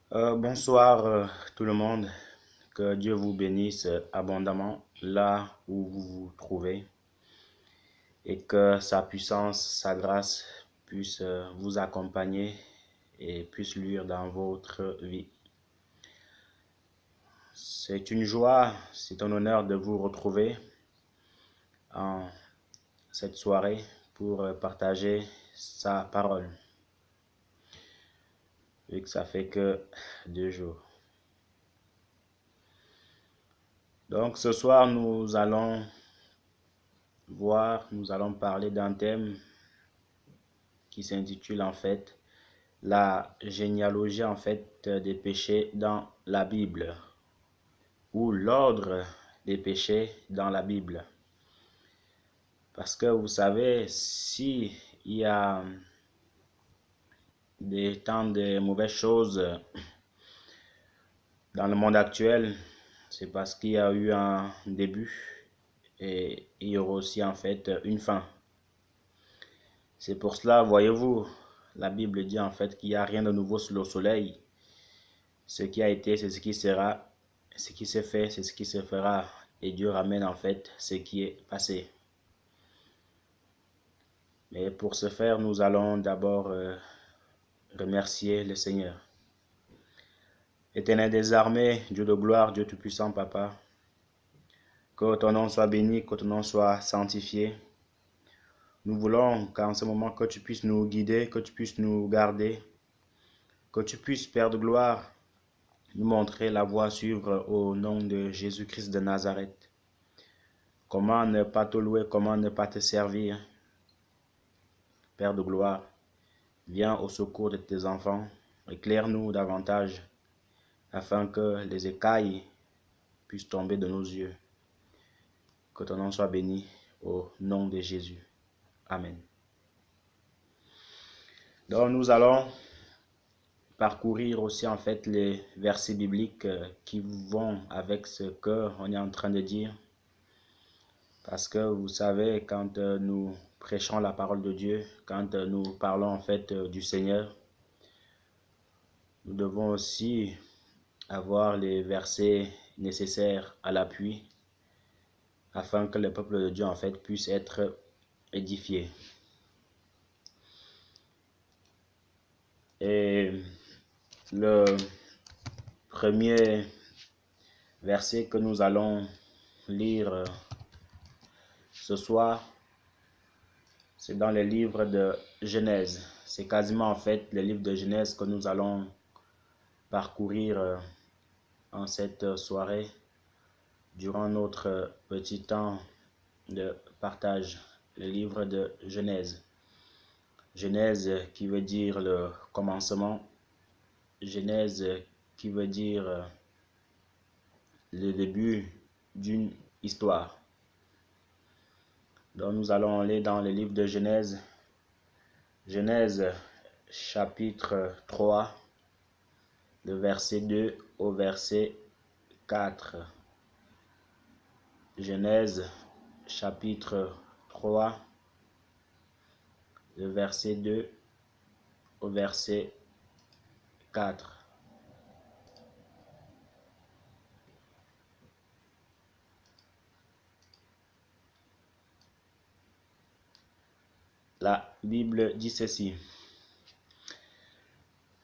Bonsoir tout le monde, que Dieu vous bénisse abondamment là où vous vous trouvez et que sa puissance, sa grâce puisse vous accompagner et puisse luire dans votre vie. C'est une joie, c'est un honneur de vous retrouver en cette soirée pour partager sa parole, vu que ça fait que 2 jours. Donc ce soir, nous allons parler d'un thème qui s'intitule en fait la généalogie en fait des péchés dans la Bible ou l'ordre des péchés dans la Bible. Parce que vous savez, si il y a des temps de mauvaises choses dans le monde actuel, c'est parce qu'il y a eu un début et il y aura aussi en fait une fin. C'est pour cela, voyez-vous, la Bible dit en fait qu'il n'y a rien de nouveau sous le soleil. Ce qui a été, c'est ce qui sera. Ce qui s'est fait, c'est ce qui se fera. Et Dieu ramène en fait ce qui est passé. Mais pour ce faire, nous allons d'abord remercier le Seigneur. Éternel des armées, Dieu de gloire, Dieu tout-puissant, Papa, que ton nom soit béni, que ton nom soit sanctifié. Nous voulons qu'en ce moment, que tu puisses nous guider, que tu puisses nous garder, que tu puisses, Père de gloire, nous montrer la voie à suivre au nom de Jésus-Christ de Nazareth. Comment ne pas te louer, comment ne pas te servir. Père de gloire, viens au secours de tes enfants, éclaire-nous davantage, afin que les écailles puissent tomber de nos yeux. Que ton nom soit béni au nom de Jésus. Amen. Donc nous allons parcourir aussi en fait les versets bibliques qui vont avec ce qu'on est en train de dire. Parce que vous savez, quand nous prêchons la parole de Dieu, quand nous parlons en fait du Seigneur, nous devons aussi avoir les versets nécessaires à l'appui afin que le peuple de Dieu en fait puisse être édifié. Et le premier verset que nous allons lire ce soir, c'est dans le livre de Genèse. C'est quasiment en fait le livre de Genèse que nous allons parcourir en cette soirée durant notre petit temps de partage, le livre de Genèse. Genèse qui veut dire le commencement, Genèse qui veut dire le début d'une histoire. Donc nous allons aller dans le livre de Genèse, Genèse chapitre 3, le verset 2 au verset 4. Genèse chapitre 3, le verset 2 au verset 4. La Bible dit ceci.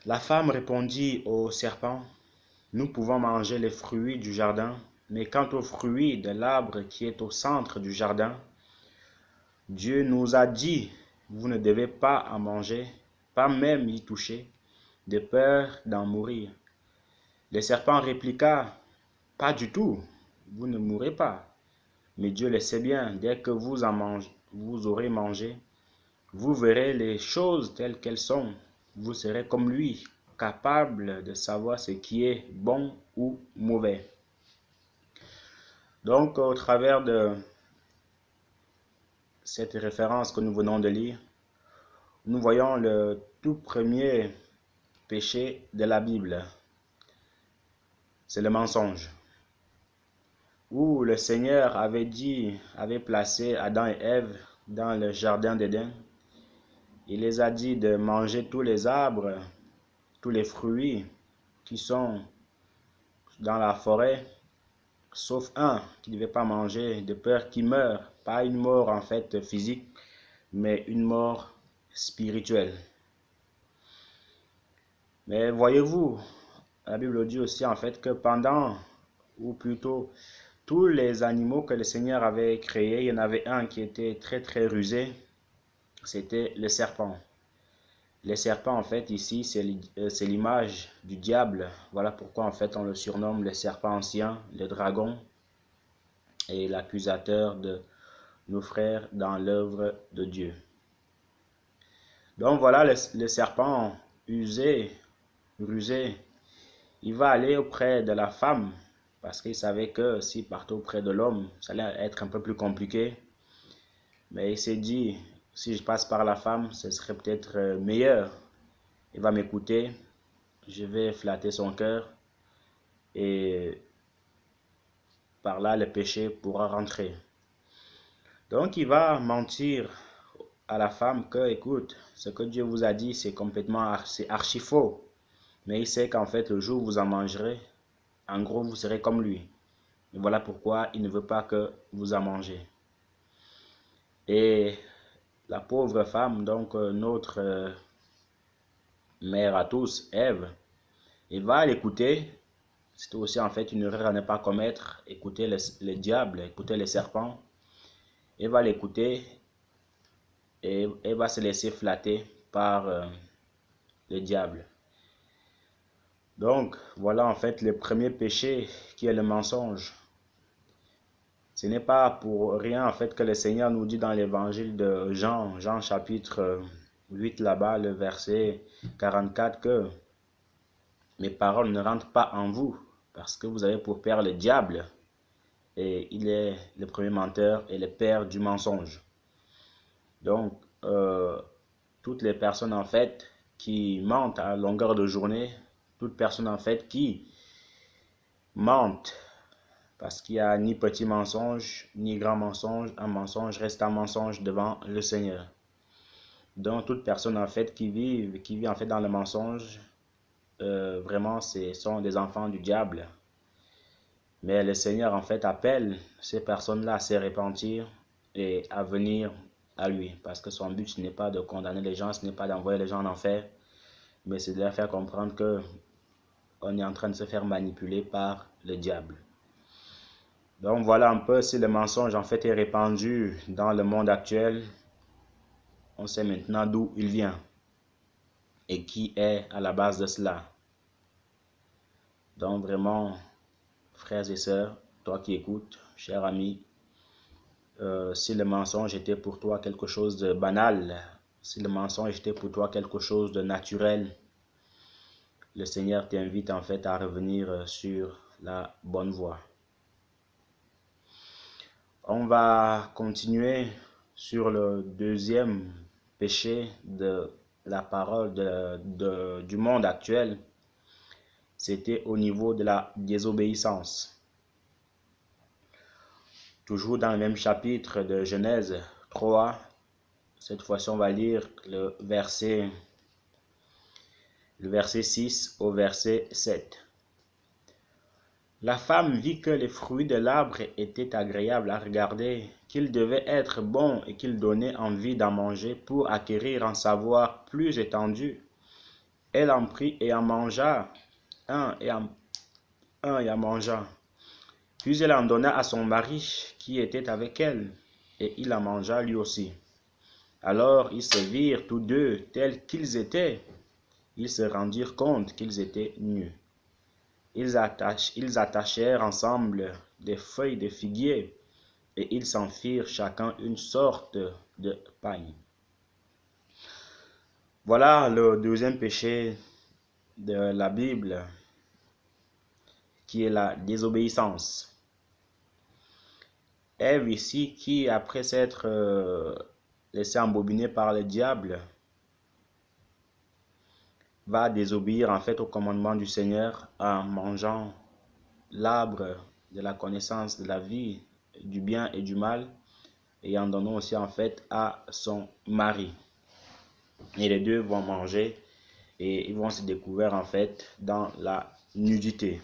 La femme répondit au serpent, « Nous pouvons manger les fruits du jardin, mais quant aux fruits de l'arbre qui est au centre du jardin, Dieu nous a dit, vous ne devez pas en manger, pas même y toucher, de peur d'en mourir. » Le serpent répliqua, « Pas du tout, vous ne mourrez pas. Mais Dieu le sait bien, dès que vous aurez mangé, vous verrez les choses telles qu'elles sont. Vous serez comme lui, capable de savoir ce qui est bon ou mauvais. » Donc, au travers de cette référence que nous venons de lire, nous voyons le tout premier péché de la Bible. C'est le mensonge. Où le Seigneur avait placé Adam et Ève dans le jardin d'Éden. Il les a dit de manger tous les arbres, tous les fruits, qui sont dans la forêt, sauf un qui ne devait pas manger de peur qu'il meure. Pas une mort en fait physique, mais une mort spirituelle. Mais voyez-vous, la Bible dit aussi en fait que pendant, ou plutôt tous les animaux que le Seigneur avait créés, il y en avait un qui était très rusé, c'était le serpent. Les serpents, en fait, ici, c'est l'image du diable. Voilà pourquoi, en fait, on le surnomme le serpent ancien, le dragon, et l'accusateur de nos frères dans l'œuvre de Dieu. Donc, voilà le serpent rusé, il va aller auprès de la femme, parce qu'il savait que s'il partait auprès de l'homme, ça allait être un peu plus compliqué. Mais il s'est dit, si je passe par la femme, ce serait peut-être meilleur. Il va m'écouter, je vais flatter son cœur et par là le péché pourra rentrer. Donc il va mentir à la femme que, écoute, ce que Dieu vous a dit, c'est archi faux. Mais il sait qu'en fait, le jour où vous en mangerez, en gros, vous serez comme lui. Et voilà pourquoi il ne veut pas que vous en mangez. Et la pauvre femme, donc notre mère à tous, Ève, il va l'écouter. C'est aussi en fait une erreur à ne pas commettre. Écouter le diable, écouter les serpents. Il va l'écouter et elle va se laisser flatter par le diable. Donc, voilà en fait le premier péché qui est le mensonge. Ce n'est pas pour rien en fait que le Seigneur nous dit dans l'évangile de Jean, Jean chapitre 8 là-bas, le verset 44, que mes paroles ne rentrent pas en vous parce que vous avez pour père le diable et il est le premier menteur et le père du mensonge. Donc, toutes les personnes en fait qui mentent à longueur de journée, toute personne en fait qui mentent, parce qu'il n'y a ni petit mensonge, ni grand mensonge, un mensonge reste un mensonge devant le Seigneur. Donc toute personne en fait qui vit en fait dans le mensonge, vraiment ce sont des enfants du diable. Mais le Seigneur en fait appelle ces personnes-là à se repentir et à venir à lui. Parce que son but ce n'est pas de condamner les gens, ce n'est pas d'envoyer les gens en enfer, mais c'est de leur faire comprendre que on est en train de se faire manipuler par le diable. Donc voilà un peu si le mensonge en fait est répandu dans le monde actuel. On sait maintenant d'où il vient et qui est à la base de cela. Donc vraiment, frères et sœurs, toi qui écoutes, cher ami, si le mensonge était pour toi quelque chose de banal, si le mensonge était pour toi quelque chose de naturel, le Seigneur t'invite en fait à revenir sur la bonne voie. On va continuer sur le deuxième péché de la parole du monde actuel. C'était au niveau de la désobéissance. Toujours dans le même chapitre de Genèse 3, cette fois-ci on va lire le verset 6 au verset 7. La femme vit que les fruits de l'arbre étaient agréables à regarder, qu'ils devaient être bons et qu'ils donnaient envie d'en manger pour acquérir un savoir plus étendu. Elle en prit et en mangea, un et en mangea. Puis elle en donna à son mari qui était avec elle, et il en mangea lui aussi. Alors ils se virent tous deux tels qu'ils étaient. Ils se rendirent compte qu'ils étaient nus. Ils attachèrent ensemble des feuilles de figuier et ils s'en firent chacun une sorte de pagne. Voilà le deuxième péché de la Bible, qui est la désobéissance. Ève ici, qui après s'être laissée embobiner par le diable, va désobéir en fait au commandement du Seigneur en mangeant l'arbre de la connaissance de la vie, du bien et du mal, et en donnant aussi en fait à son mari. Et les deux vont manger et ils vont se découvrir en fait dans la nudité.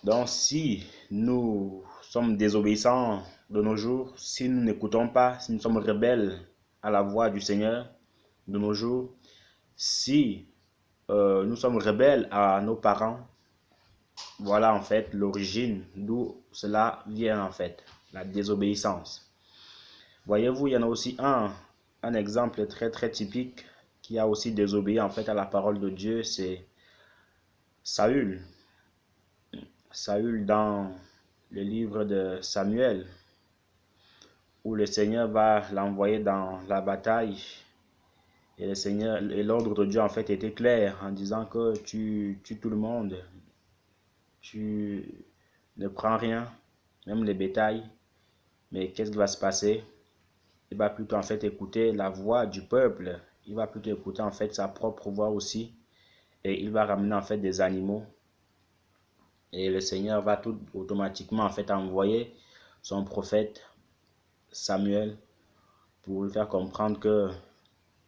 Donc si nous sommes désobéissants de nos jours, si nous n'écoutons pas, si nous sommes rebelles à la voix du Seigneur de nos jours, si nous sommes rebelles à nos parents, voilà en fait l'origine d'où cela vient en fait, la désobéissance. Voyez-vous, il y en a aussi un exemple très typique qui a aussi désobéi en fait à la parole de Dieu, c'est Saül. Saül dans le livre de Samuel, où le Seigneur va l'envoyer dans la bataille. Et le Seigneur, et l'ordre de Dieu en fait était clair en disant que tu tues tout le monde, tu ne prends rien, même les bétails. Mais qu'est-ce qui va se passer? Il va plutôt en fait écouter la voix du peuple. Il va plutôt écouter en fait sa propre voix aussi. Et il va ramener en fait des animaux. Et le Seigneur va tout automatiquement en fait envoyer son prophète Samuel pour lui faire comprendre que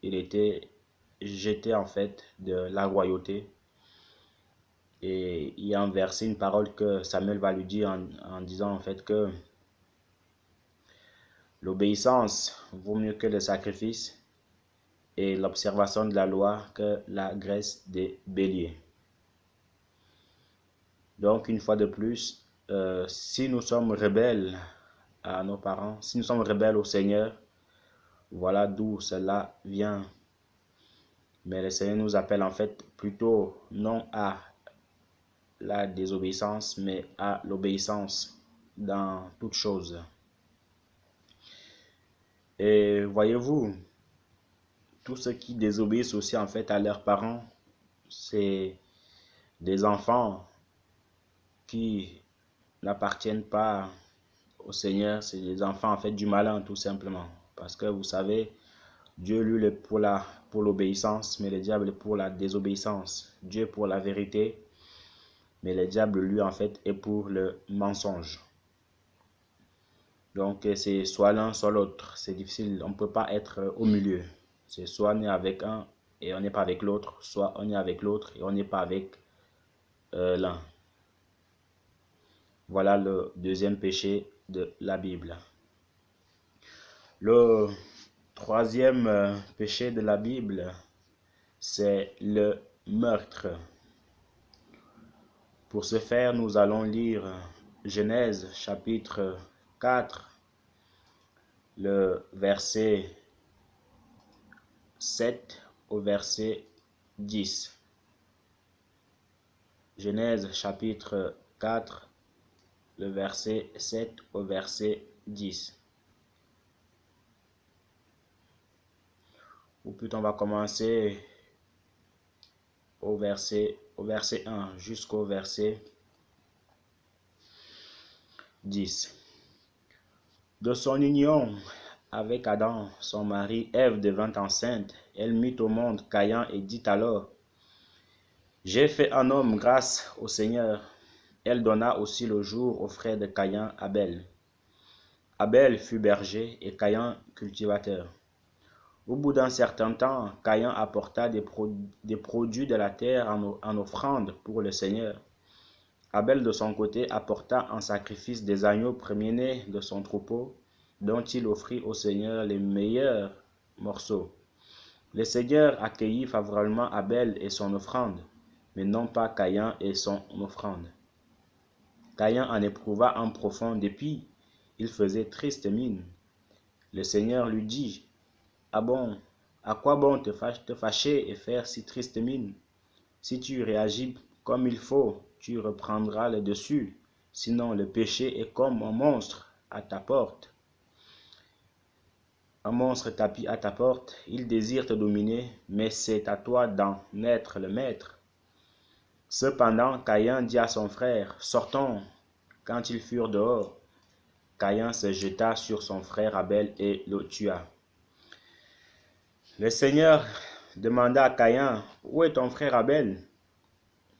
il était jeté en fait de la royauté. Et il y a un verset, une parole que Samuel va lui dire en disant en fait que l'obéissance vaut mieux que le sacrifice et l'observation de la loi que la graisse des béliers. Donc une fois de plus, si nous sommes rebelles à nos parents, si nous sommes rebelles au Seigneur, voilà d'où cela vient. Mais le Seigneur nous appelle en fait plutôt non à la désobéissance, mais à l'obéissance dans toutes choses. Et voyez-vous, tous ceux qui désobéissent aussi en fait à leurs parents, c'est des enfants qui n'appartiennent pas au Seigneur, c'est des enfants en fait du malin tout simplement. Parce que vous savez, Dieu lui est pour l'obéissance, mais le diable est pour la désobéissance. Dieu est pour la vérité, mais le diable lui en fait est pour le mensonge. Donc c'est soit l'un, soit l'autre. C'est difficile, on ne peut pas être au milieu. C'est soit on est avec un et on n'est pas avec l'autre, soit on est avec l'autre et on n'est pas avec l'un. Voilà le deuxième péché de la Bible. Le troisième péché de la Bible, c'est le meurtre. Pour ce faire, nous allons lire Genèse chapitre 4, le verset 7 au verset 10. Genèse chapitre 4, le verset 7 au verset 10. Ou plutôt on va commencer au verset 1 jusqu'au verset 10. De son union avec Adam, son mari, Ève devint enceinte. Elle mit au monde Caïn et dit alors: j'ai fait un homme grâce au Seigneur. Elle donna aussi le jour au frère de Caïn, Abel. Abel fut berger et Caïn cultivateur. Au bout d'un certain temps, Caïn apporta des produits de la terre en offrande pour le Seigneur. Abel de son côté apporta en sacrifice des agneaux premiers-nés de son troupeau, dont il offrit au Seigneur les meilleurs morceaux. Le Seigneur accueillit favorablement Abel et son offrande, mais non pas Caïn et son offrande. Caïn en éprouva un profond dépit, il faisait triste mine. Le Seigneur lui dit: ah bon, à quoi bon te fâcher et faire si triste mine? Si tu réagis comme il faut, tu reprendras le dessus. Sinon, le péché est comme un monstre à ta porte. Un monstre tapis à ta porte, il désire te dominer, mais c'est à toi d'en être le maître. Cependant, Caïn dit à son frère: sortons. Quand ils furent dehors, Caïn se jeta sur son frère Abel et le tua. Le Seigneur demanda à Caïn: où est ton frère Abel?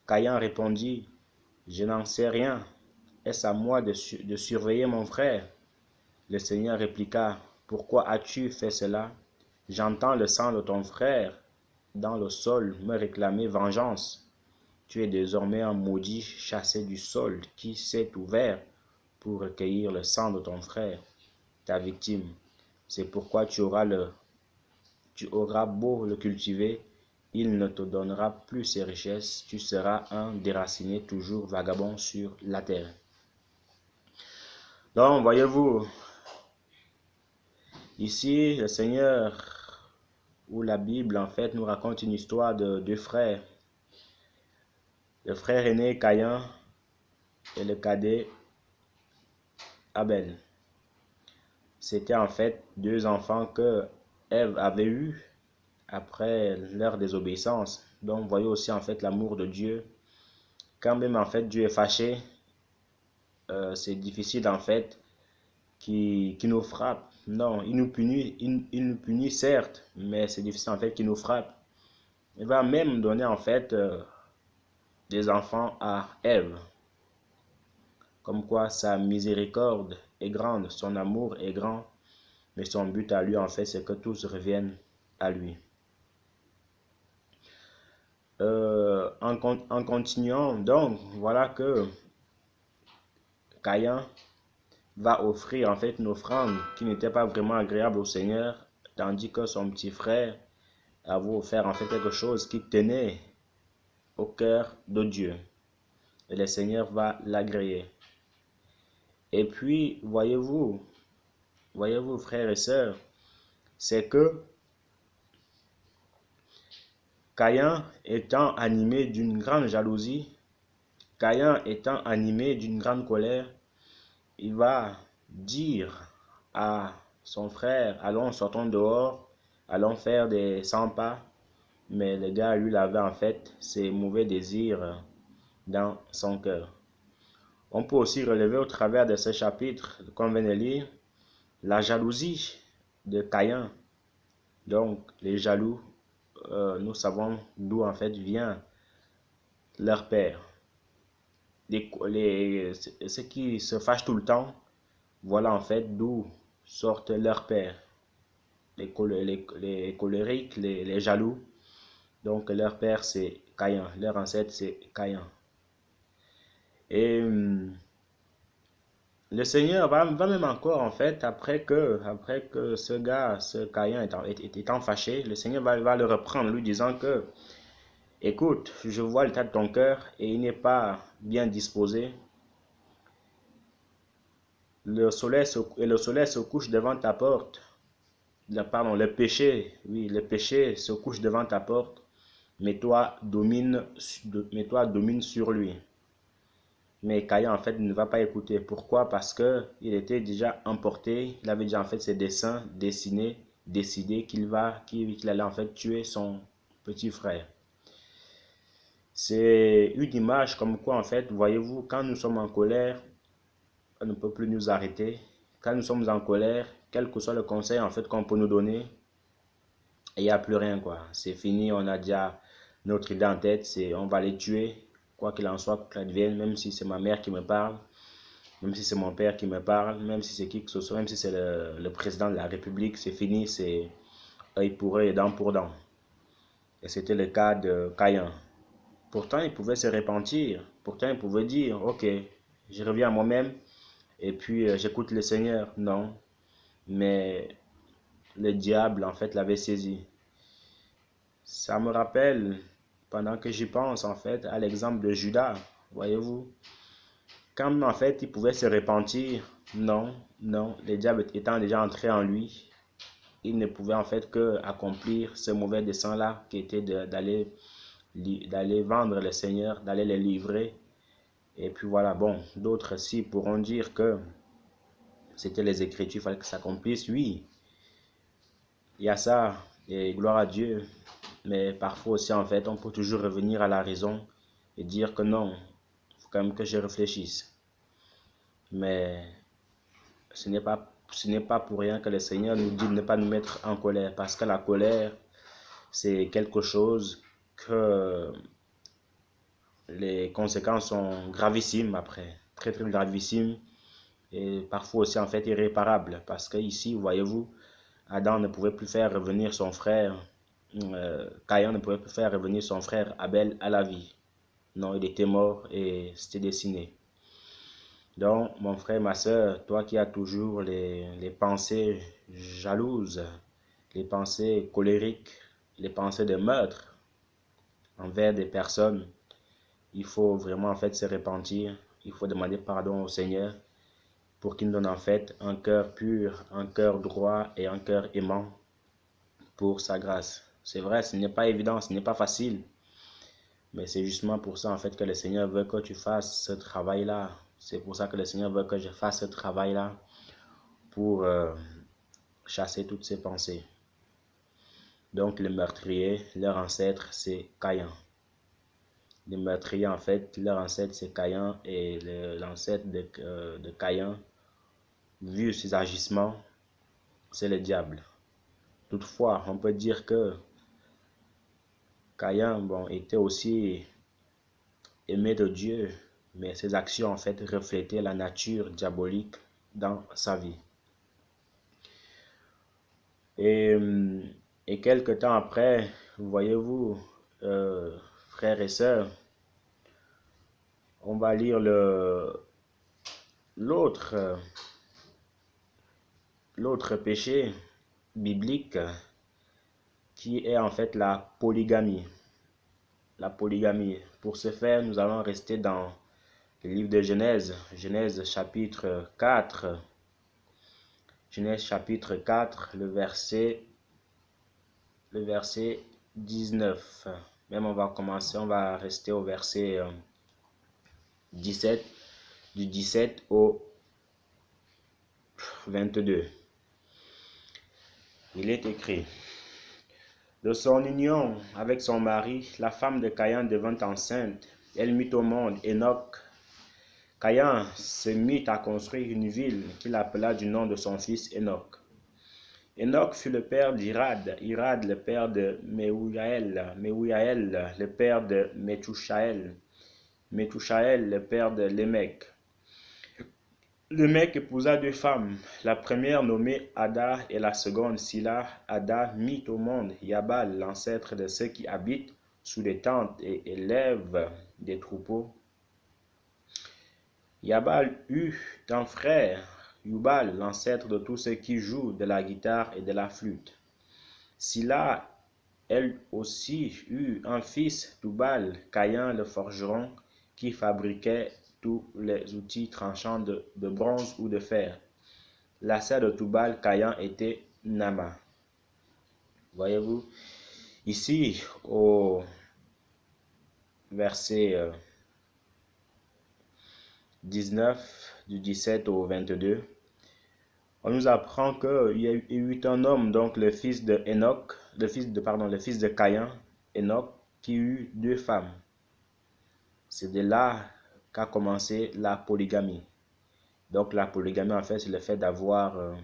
Caïn répondit: je n'en sais rien. Est-ce à moi de surveiller mon frère? Le Seigneur répliqua: pourquoi as-tu fait cela? J'entends le sang de ton frère dans le sol me réclamer vengeance. Tu es désormais un maudit chassé du sol qui s'est ouvert pour recueillir le sang de ton frère, ta victime. C'est pourquoi tu auras beau le cultiver, il ne te donnera plus ses richesses. Tu seras un déraciné toujours vagabond sur la terre. Donc, voyez-vous, ici, le Seigneur, ou la Bible, en fait, nous raconte une histoire de deux frères. Le frère aîné Caïn et le cadet Abel. C'était en fait deux enfants que Ève avait eus après leur désobéissance. Donc, voyez aussi en fait l'amour de Dieu. Quand même en fait Dieu est fâché, c'est difficile en fait qu'il nous frappe. Non, il nous punit certes, mais c'est difficile en fait qu'il nous frappe. Il va même donner en fait des enfants à Ève. Comme quoi sa miséricorde est grande, son amour est grand, mais son but à lui en fait c'est que tous reviennent à lui. En continuant, donc voilà que Caïn va offrir en fait une offrande qui n'était pas vraiment agréable au Seigneur, tandis que son petit frère a voulu faire en fait quelque chose qui tenait au cœur de Dieu. Et le Seigneur va l'agréer. Et puis, voyez-vous, frères et sœurs, c'est que Caïn étant animé d'une grande jalousie, Caïn étant animé d'une grande colère, il va dire à son frère, allons, sortons dehors, allons faire des 100 pas. Mais le gars, lui, il avait en fait ses mauvais désirs dans son cœur. On peut aussi relever au travers de ce chapitre qu'on vient de lire la jalousie de Caïn. Donc, les jaloux, nous savons d'où en fait vient leur père. Ceux qui se fâchent tout le temps, voilà en fait d'où sortent leurs pères. Les colériques, les jaloux. Donc leur père c'est Caïn, leur ancêtre c'est Caïn. Et le Seigneur va même encore en fait, après que ce gars, ce Caïn étant fâché, le Seigneur va le reprendre lui disant que, écoute, je vois l'état de ton cœur et il n'est pas bien disposé. Le soleil se couche devant ta porte. Le péché, oui, le péché se couche devant ta porte, mais toi domine sur lui. Mais Caïn en fait ne va pas écouter. Pourquoi? Parce que il était déjà emporté, il avait déjà en fait ses desseins dessinés, décidé qu'il allait en fait tuer son petit frère. C'est une image comme quoi en fait, voyez-vous, quand nous sommes en colère, on ne peut plus nous arrêter. Quand nous sommes en colère, quel que soit le conseil en fait qu'on peut nous donner, il n'y a plus rien quoi. C'est fini, on a déjà notre idée en tête, c'est on va les tuer, quoi qu'il en soit, quoi qu'il advienne, même si c'est ma mère qui me parle, même si c'est mon père qui me parle, même si c'est qui que ce soit, même si c'est le président de la République, c'est fini, c'est œil pour œil et dent pour dent. Et c'était le cas de Caïn. Pourtant, il pouvait se repentir, pourtant il pouvait dire, ok, je reviens à moi-même et puis j'écoute le Seigneur. Non, mais le diable en fait l'avait saisi. Ça me rappelle, pendant que j'y pense en fait, à l'exemple de Judas, voyez-vous. Quand en fait il pouvait se repentir, non, le diable étant déjà entré en lui, il ne pouvait en fait que accomplir ce mauvais dessein-là, qui était d'aller vendre le Seigneur, d'aller les livrer. Et puis voilà, bon, d'autres aussi pourront dire que c'était les Écritures, il fallait que ça s'accomplisse. Oui, il y a ça, et gloire à Dieu. Mais parfois aussi, en fait, on peut toujours revenir à la raison et dire que non, il faut quand même que je réfléchisse. Mais ce n'est pas pour rien que le Seigneur nous dit de ne pas nous mettre en colère. Parce que la colère, c'est quelque chose que les conséquences sont gravissimes après. Très, très gravissimes. Et parfois aussi, en fait, irréparables. Parce que ici, voyez-vous, Adam ne pouvait plus faire revenir son frère, Caïn ne pouvait plus faire revenir son frère Abel à la vie. Non, il était mort et c'était destiné. Donc, mon frère, ma soeur, toi qui as toujours les pensées jalouses, les pensées colériques, les pensées de meurtre envers des personnes, il faut vraiment en fait se repentir. Il faut demander pardon au Seigneur pour qu'il nous donne en fait un cœur pur, un cœur droit et un cœur aimant pour sa grâce. C'est vrai, ce n'est pas évident, ce n'est pas facile. Mais c'est justement pour ça en fait que le Seigneur veut que tu fasses ce travail-là. C'est pour ça que le Seigneur veut que je fasse ce travail-là pour chasser toutes ces pensées. Donc les meurtriers, leur ancêtre c'est Caïn. Les meurtriers en fait, leur ancêtre c'est Caïn et l'ancêtre de Caïn, vu ses agissements, c'est le diable. Toutefois, on peut dire que Caïn bon, était aussi aimé de Dieu, mais ses actions en fait reflétaient la nature diabolique dans sa vie. Et, et quelque temps après, voyez-vous, frères et sœurs, on va lire l'autre péché biblique qui est en fait la polygamie. La polygamie. Pour ce faire, nous allons rester dans le livre de Genèse, Genèse chapitre 4. Genèse chapitre 4, le verset 19. Même on va rester au verset 17, du 17 au 22. Il est écrit: de son union avec son mari, la femme de Caïn devint enceinte. Elle mit au monde Enoch. Caïn se mit à construire une ville qu'il appela du nom de son fils Enoch. Enoch fut le père d'Irad, Irad le père de Mehujaël, Mehujaël le père de Methushaël, Methushaël le père de Lémec. Lémec épousa deux femmes, la première nommée Ada et la seconde Silla. Ada mit au monde Yabal, l'ancêtre de ceux qui habitent sous des tentes et élèvent des troupeaux. Yabal eut un frère, Yubal, l'ancêtre de tous ceux qui jouent de la guitare et de la flûte. Silla, elle aussi, eut un fils, Tubal, Caïn le forgeron, qui fabriquait tous les outils tranchants de bronze ou de fer. La sœur de Tubal, Caïn, était Nama. Voyez-vous, ici, au verset 19, du 17 au 22, on nous apprend qu'il y a eu un homme, donc le fils de Enoch, le fils de Caïn, Enoch, qui eut deux femmes. C'est de là qu'a commencé la polygamie. Donc la polygamie, en fait, c'est le fait d'avoir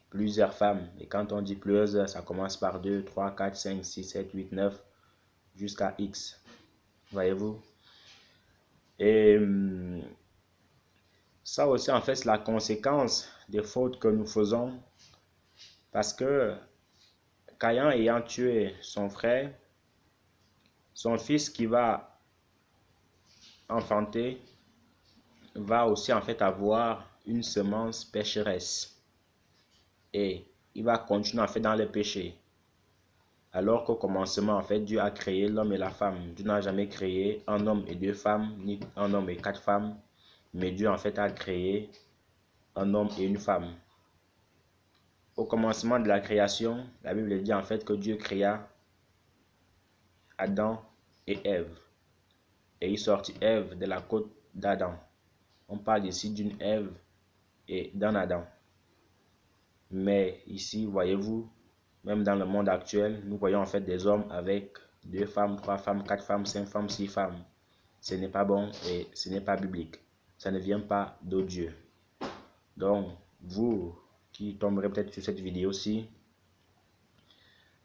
plusieurs femmes. Et quand on dit plusieurs, ça commence par 2, 3, 4, 5, 6, 7, 8, 9, jusqu'à X. Voyez-vous? Et ça aussi, en fait, c'est la conséquence des fautes que nous faisons. Parce que Caïn ayant tué son frère, son fils qui va enfanter va aussi en fait avoir une semence pécheresse. Et il va continuer en fait dans le péché. Alors qu'au commencement, en fait, Dieu a créé l'homme et la femme. Dieu n'a jamais créé un homme et deux femmes, ni un homme et quatre femmes. Mais Dieu, en fait, a créé un homme et une femme. Au commencement de la création, la Bible dit en fait que Dieu créa Adam et Ève. Et il sortit Ève de la côte d'Adam. On parle ici d'une Ève et d'un Adam. Mais ici, voyez-vous, même dans le monde actuel, nous voyons en fait des hommes avec 2 femmes, 3 femmes, 4 femmes, 5 femmes, 6 femmes. Ce n'est pas bon et ce n'est pas biblique. Ça ne vient pas de Dieu. Donc, vous qui tomberez peut-être sur cette vidéo-ci,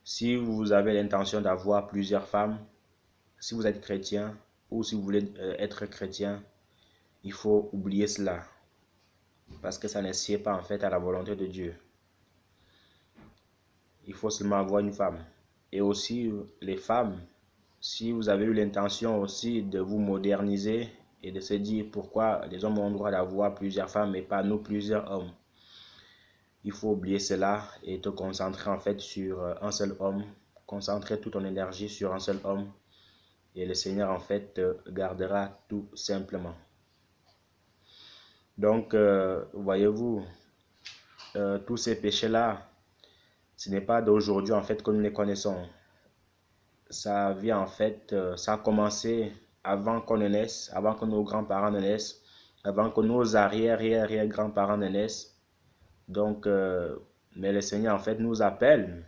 si vous avez l'intention d'avoir plusieurs femmes, si vous êtes chrétien ou si vous voulez être chrétien, il faut oublier cela. Parce que ça ne sied pas en fait à la volonté de Dieu. il faut seulement avoir une femme. Et aussi, les femmes, si vous avez eu l'intention aussi de vous moderniser et de se dire pourquoi les hommes ont le droit d'avoir plusieurs femmes et pas nous plusieurs hommes, il faut oublier cela et te concentrer en fait sur un seul homme, concentrer toute ton énergie sur un seul homme et le Seigneur en fait te gardera tout simplement. Donc, voyez-vous, tous ces péchés-là, ce n'est pas d'aujourd'hui en fait que nous les connaissons. Ça vient en fait, ça a commencé avant qu'on ne naisse, avant que nos grands-parents ne naissent, avant que nos arrière-grands-parents ne naissent. Donc, mais le Seigneur en fait nous appelle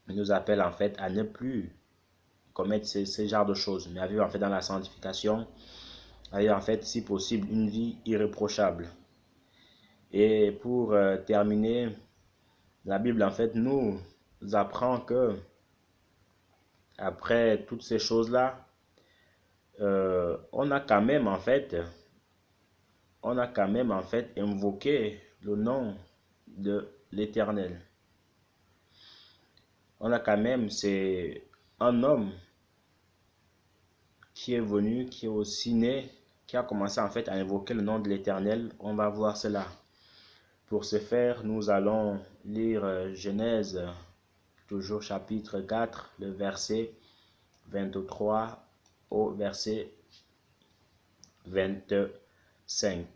en fait à ne plus commettre ce genre de choses, mais à vivre en fait dans la sanctification, à vivre en fait si possible une vie irréprochable. Et pour terminer, la Bible en fait nous apprend que après toutes ces choses-là, on a quand même en fait invoqué le nom de l'Éternel. On a quand même, c'est un homme qui est venu, qui est aussi né, qui a commencé en fait à invoquer le nom de l'Éternel. On va voir cela. Pour ce faire, nous allons lire Genèse, toujours chapitre 4, le verset 23 au verset 25.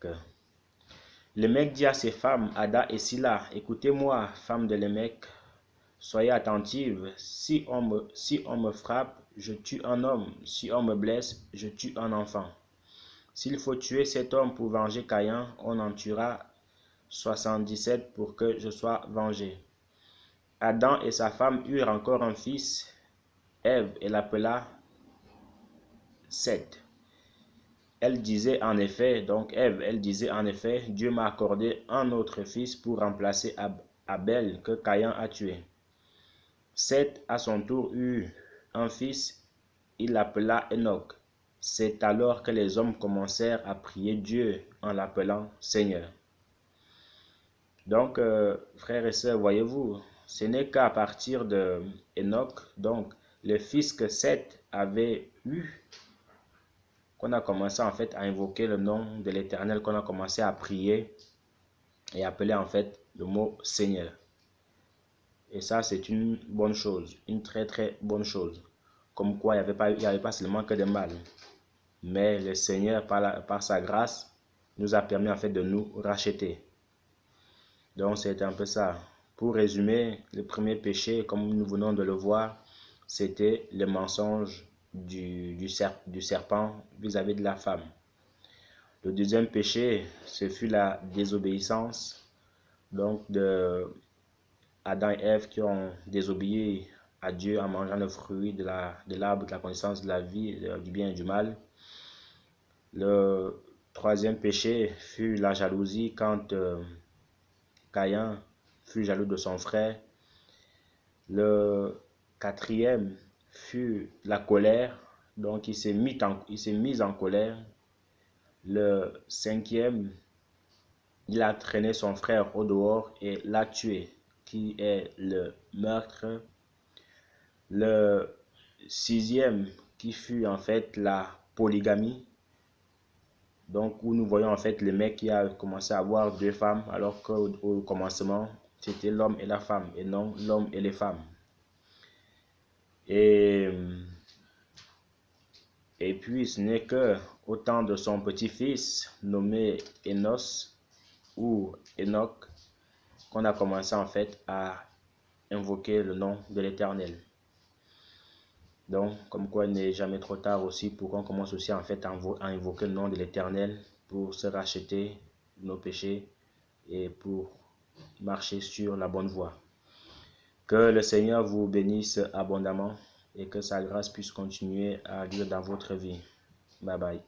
Lémec dit à ses femmes, Ada et Sila, écoutez-moi, femmes de Lémec, soyez attentives. Si on me frappe, je tue un homme. Si on me blesse, je tue un enfant. S'il faut tuer cet homme pour venger Caïn, on en tuera 77 pour que je sois vengé. Adam et sa femme eurent encore un fils, Ève, et l'appela Seth. Elle disait en effet, Dieu m'a accordé un autre fils pour remplacer Abel que Caïn a tué. Seth à son tour eut un fils, il l'appela Enoch. C'est alors que les hommes commencèrent à prier Dieu en l'appelant Seigneur. Donc, frères et sœurs, voyez-vous, ce n'est qu'à partir de Enoch, donc le fils que Seth avait eu, qu'on a commencé en fait à invoquer le nom de l'Éternel, qu'on a commencé à prier et appeler en fait le mot Seigneur. Et ça, c'est une bonne chose, une très très bonne chose. Comme quoi, il n'y avait pas seulement que de mal. Mais le Seigneur, par sa grâce, nous a permis en fait de nous racheter. Donc, c'est un peu ça. Pour résumer, le premier péché, comme nous venons de le voir, c'était le mensonge du serpent vis-à-vis de la femme. Le deuxième péché, ce fut la désobéissance, donc de Adam et Ève qui ont désobéi à Dieu en mangeant le fruit de l'arbre de la connaissance de la vie, du bien et du mal. Le troisième péché fut la jalousie quand Caïn fut jaloux de son frère. Le quatrième fut la colère, donc il s'est mis en colère. Le cinquième, il a traîné son frère au dehors et l'a tué, qui est le meurtre. Le sixième, qui fut en fait la polygamie, donc où nous voyons en fait le mec qui a commencé à avoir deux femmes, alors qu'au commencement, c'était l'homme et la femme, et non l'homme et les femmes. Et puis, ce n'est que au temps de son petit-fils, nommé Enos ou Enoch, qu'on a commencé en fait à invoquer le nom de l'Éternel. Donc, comme quoi il n'est jamais trop tard aussi pour qu'on commence aussi en fait à invoquer le nom de l'Éternel pour se racheter nos péchés et pour marcher sur la bonne voie. Que le Seigneur vous bénisse abondamment et que sa grâce puisse continuer à agir dans votre vie. Bye bye.